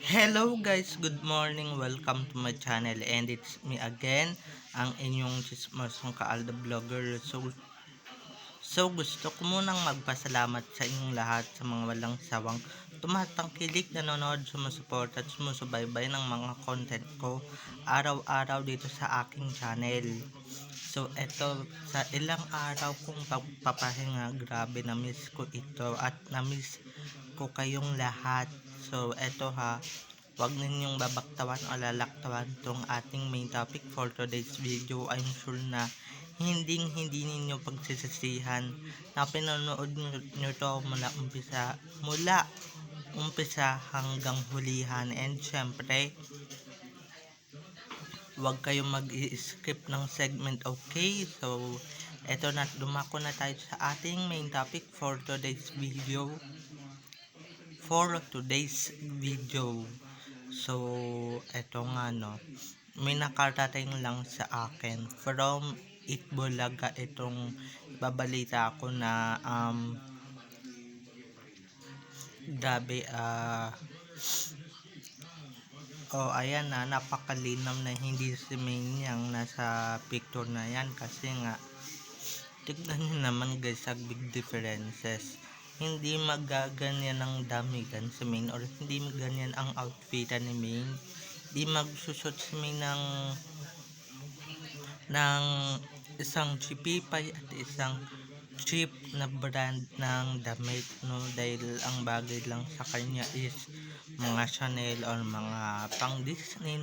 Hello guys, good morning. Welcome to my channel and it's me again, ang inyong chismosong kaalda vlogger. So gusto ko munang magpasalamat sa inyong lahat sa mga walang sawang tumatangkilik, nanonood, sumusuporta at sumusubaybay ng mga content ko araw-araw dito sa aking channel. So eto, sa ilang araw kong pagpapahinga, grabe na miss ko ito at na miss ko kayong lahat. So eto ha, huwag ninyong babaktawan o lalaktawan tong ating main topic for today's video. I'm sure na hindi ninyo pagsisisihan na pinanood nyo to mula umpisa hanggang hulihan. And syempre, huwag kayong mag-i-skip ng segment, okay? So eto na, dumako na tayo sa ating main topic for today's video. So eto nga no, may nakarating lang sa akin from Itbulaga itong babalita ako na grabe ayan na, napakalinaw na hindi si Ming yang nasa picture na yan, kasi nga tignan nyo naman guys sa big differences. Hindi magaganyan ang damigan si Main, or hindi ganyan ang outfitan ni Main. Di magsusot si Main ng isang chipipay at isang cheap na brand ng damit, no, dahil ang bagay lang sa kanya is mga Chanel or mga pang Disney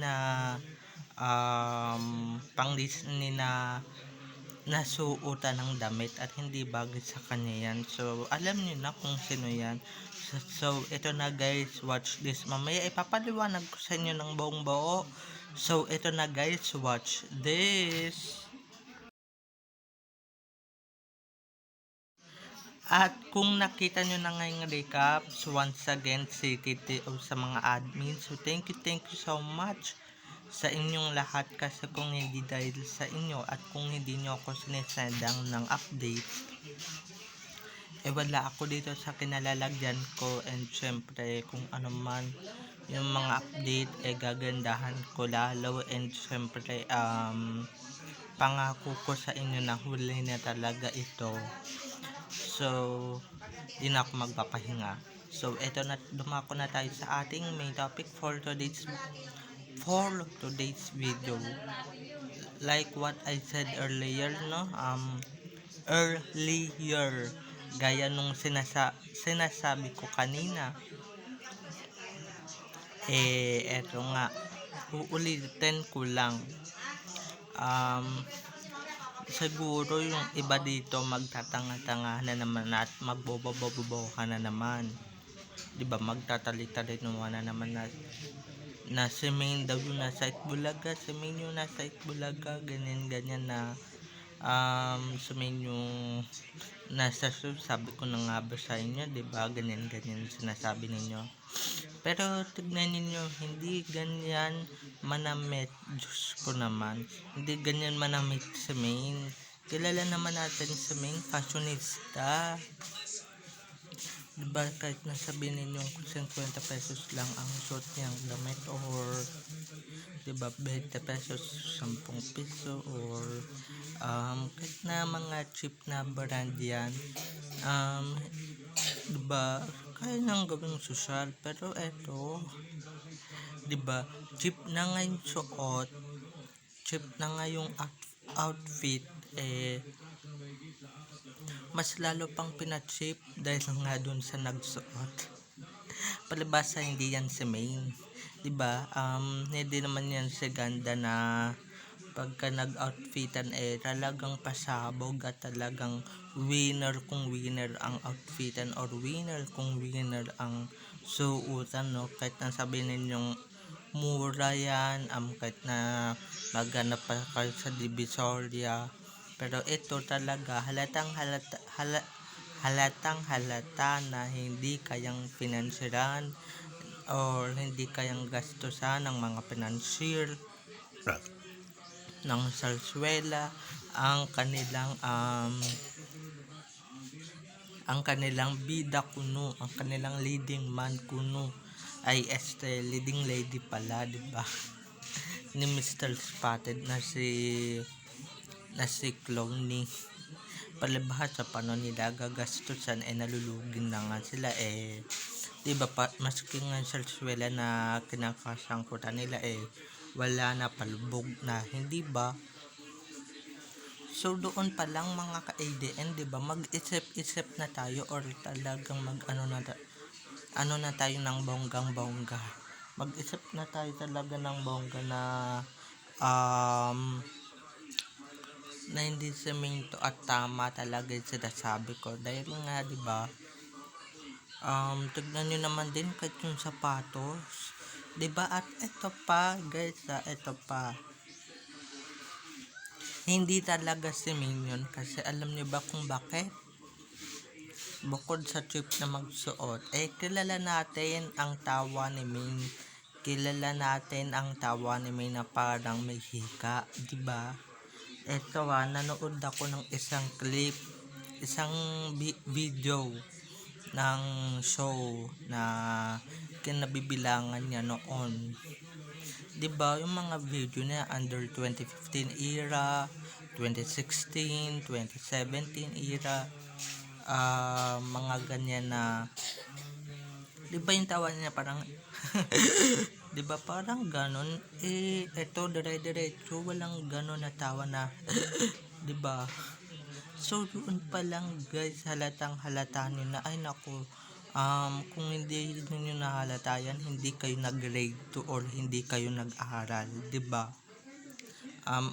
na nasuotan ng damit, at hindi bagay sa kanya yan. So alam niyo na kung sino yan. So ito na guys, watch this. Mamaya ipapaliwanag ko sa inyo ng buong buo. So ito na guys, watch this. At kung nakita nyo na ngayong recap, so once again, CTTO sa mga admin. So thank you so much sa inyong lahat, kasi kung hindi dahil sa inyo at kung hindi nyo ako sinesendang ng update, wala ako dito sa kinalalagyan ko. And syempre kung ano man yung mga update, gagandahan ko lalo. And syempre pangako ko sa inyo na huli na talaga ito. So di na ako magpapahinga. So eto na, dumako na tayo sa ating main topic for today's video. Like what I said earlier, no, gaya nung sinasabi ko kanina, eto nga, uulitin ko lang. Siguro yung iba dito magtatanga-tanga na naman at magbobobobo ka na naman, diba, magtatali-tali na naman na si Main daw yung nasa Itbulaga, si Main yung nasa Itbulaga, ganyan na si Main yung nasa sabi ko na nga ba sa inyo, diba, ganyan sinasabi ninyo. Pero tignan ninyo, hindi ganyan manamit. Diyos ko naman, hindi ganyan manamit si Main. Kilala naman natin si Main, fashionista, diba, kahit nasabihin ninyo kung 50 pesos lang ang suot niyang damit, or diba 20 pesos, 10 piso, or kahit na mga cheap na brand yan, diba, kaya nang gawing social. Pero eto, diba, cheap na nga yung suot, cheap na nga yung outfit, mas lalo pang pina-cheap dahil nga dun sa nagsuot. Palibasa hindi yan si Main, diba, hindi naman yan si ganda na pagka nag-outfitan talagang pasabog at talagang winner kung winner ang outfitan, or winner kung winner ang suutan, no, kahit na sabihin ninyong mura yan, kahit na maghanap pa kayo sa Divisoria, pero ito talaga halatang halata na hindi kayang finansyaran or hindi kayang gastusan ng mga financier ng salswela ang kanilang bida kuno, ang kanilang leading man kuno ay leading lady pala, di ba? Ni Mr. Spotted na si Clowney. Palibhas sa paano nila gagastusan nalulugin na nga sila di ba pa, maski nga sa swela na kinakasangkutan nila wala na, palubog na, hindi ba? So doon pa lang mga ka-ADN, di ba, mag-isip-isip na tayo or talagang ano na tayo ng bonggang-bongga. Mag-isip na tayo talaga ng bongga na hindi semento at tama talaga yung sinasabi ko. Dahil nga, di ba, tignan nyo naman din kahit yung sapatos. Di ba? At ito pa, guys, ito pa. Hindi talaga semento yun kasi alam niyo ba kung bakit? Bukod sa trip na magsuot, kilala natin ang tawa ni Ming. Kilala natin ang tawa ni Ming na parang may hika, di ba? Ito nanood ako ng isang clip, isang video ng show na kinabibilangan niya noon. 'Di ba yung mga video na under 2015 era, 2016, 2017 era, mga ganyan na, 'di ba yung tawa niya parang 'di ba parang ganon, eto dire-diretso, walang ganon na tawa na 'di ba? So doon pa lang guys, halatang halata niyo na, ay nako, kung hindi niyo nahalata yan, hindi kayo nag-grade 2 or hindi kayo nag-aral, 'di ba?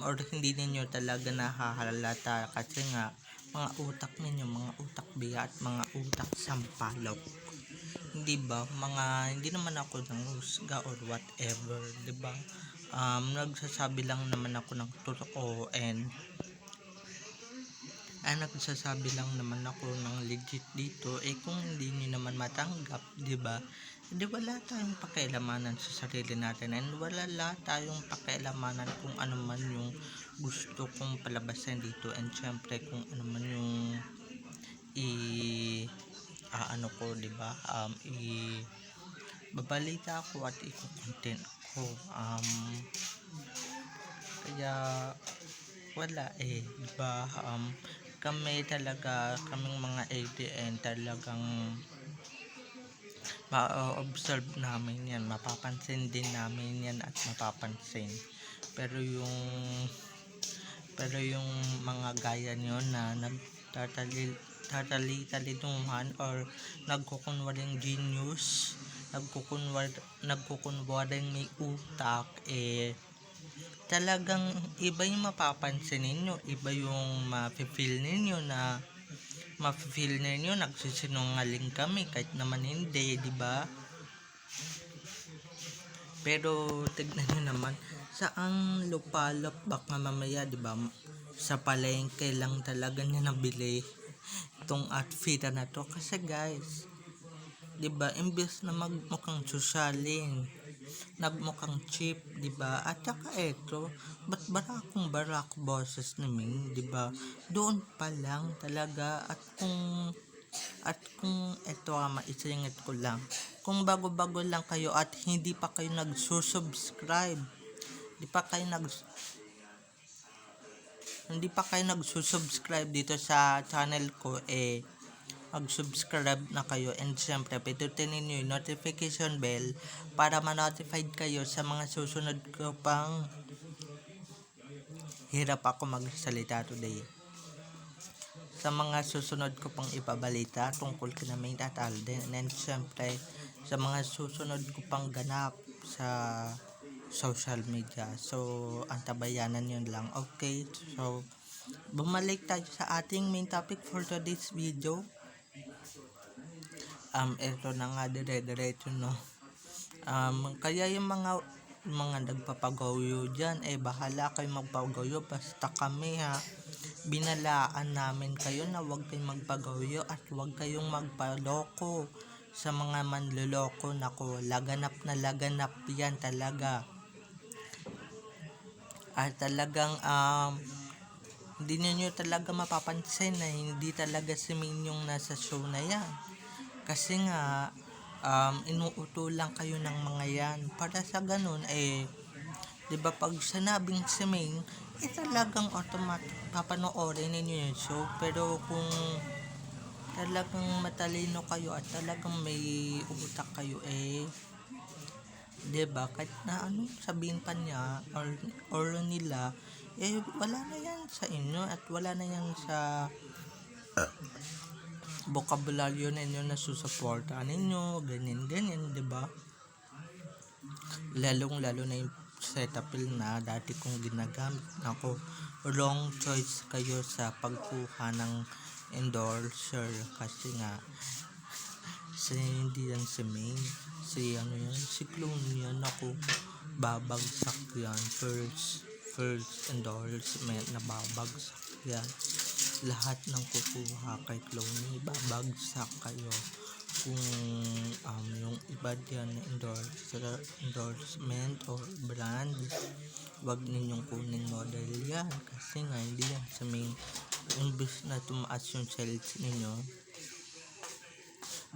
Or hindi niyo talaga nahahalata kasi nga mga utak ninyo, mga utak biya at mga utak sampalok. Hindi ba? Hindi naman ako nanghusga or whatever, 'di ba? Nagsasabi lang naman ako ng totoo and nagsasabi lang naman ako ng legit dito. Kung hindi niyo naman matanggap, 'di ba? Hindi, wala tayong pakialamanan sa sarili natin and wala tayong pakialamanan kung ano man yung gusto kong palabasin dito, and syempre kung ano man yung ano ko, 'di ba? Babalita ako at i-content ko. Kaya wala 'di ba? Kaming mga ADN talagang ma-observe namin yan, mapapansin din namin yan at mapapansin. Pero yung mga gaya nyo na nagtatali-talinuhan or nagkukunwaring genius, nagkukunwaring may utak, talagang iba yung mapapansin ninyo, iba yung mafe-feel ninyo nagsisinungaling kami kahit naman hindi, di ba? Pero tignan nyo naman, saang lupalop baka mamaya, di ba? Sa palengke lang talaga niya nabili itong outfit na to kasi guys, di ba, imbes na magmukhang sosyalin, nagmukhang cheap, di ba? At saka eto, ba't barak boses ni Ming, di ba? Doon pa lang talaga. At kung eto, maisingit ko lang, kung bago-bago lang kayo at hindi pa kayo nagsusubscribe, hindi pa kayo nagsusubscribe dito sa channel ko, mag-subscribe na kayo, and syempre pindutin niyo yung notification bell para ma-notified kayo sa mga susunod ko pang hirap ako magsalita today, sa mga susunod ko pang ipabalita tungkol kina Main at Alden, and syempre sa mga susunod ko pang ganap sa social media. So antabayanan yun lang. Okay, so bumalik tayo sa ating main topic for today's video. Ito na nga, dire-diretso, no. Kaya yung mga nagpapagawyo dyan, bahala kayo magpagawyo, basta kami binalaan namin kayo na huwag kayong magpagawyo at huwag kayong magpaloko sa mga manloloko. Nako, laganap na laganap yan talaga. At talagang hindi niyo talaga mapapansin na hindi talaga si Min yung nasa show na yan. Kasi nga inuuto lang kayo ng mga yan para sa ganun 'di ba pag sinabing si Ming talagang automatic papanoorin ninyo yung show. Pero kung talagang matalino kayo at talagang may utak kayo 'di ba kahit na ano sabihin pa niya or nila wala na yan sa inyo at wala na yan sa bokabularyo ninyo na susuportahan ninyo, ganyan, 'di ba? Lalong-lalo na yung Cetaphil na dati kong ginagamit. Ako, wrong choice kayo sa pagkuha ng endorser kasi nga hindi yan si May, si clone yan. Ako, babagsak yan. First endorsement na babagsak yan. Lahat ng kukuha kay Clone, babagsak kayo. Kung yung iba diyan na endorsement or brand, wag ninyong kunin model yan kasi nga hindi yan sa main. Imbes na tumaas yung sales ninyo,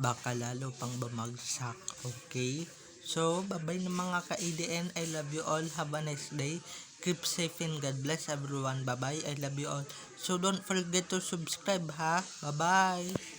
baka lalo pang bumagsak. Okay, so bye bye ng mga ka-ADN. I love you all, have a nice day, keep safe and God bless everyone. Bye bye, I love you all. So don't forget to subscribe ha. Bye bye.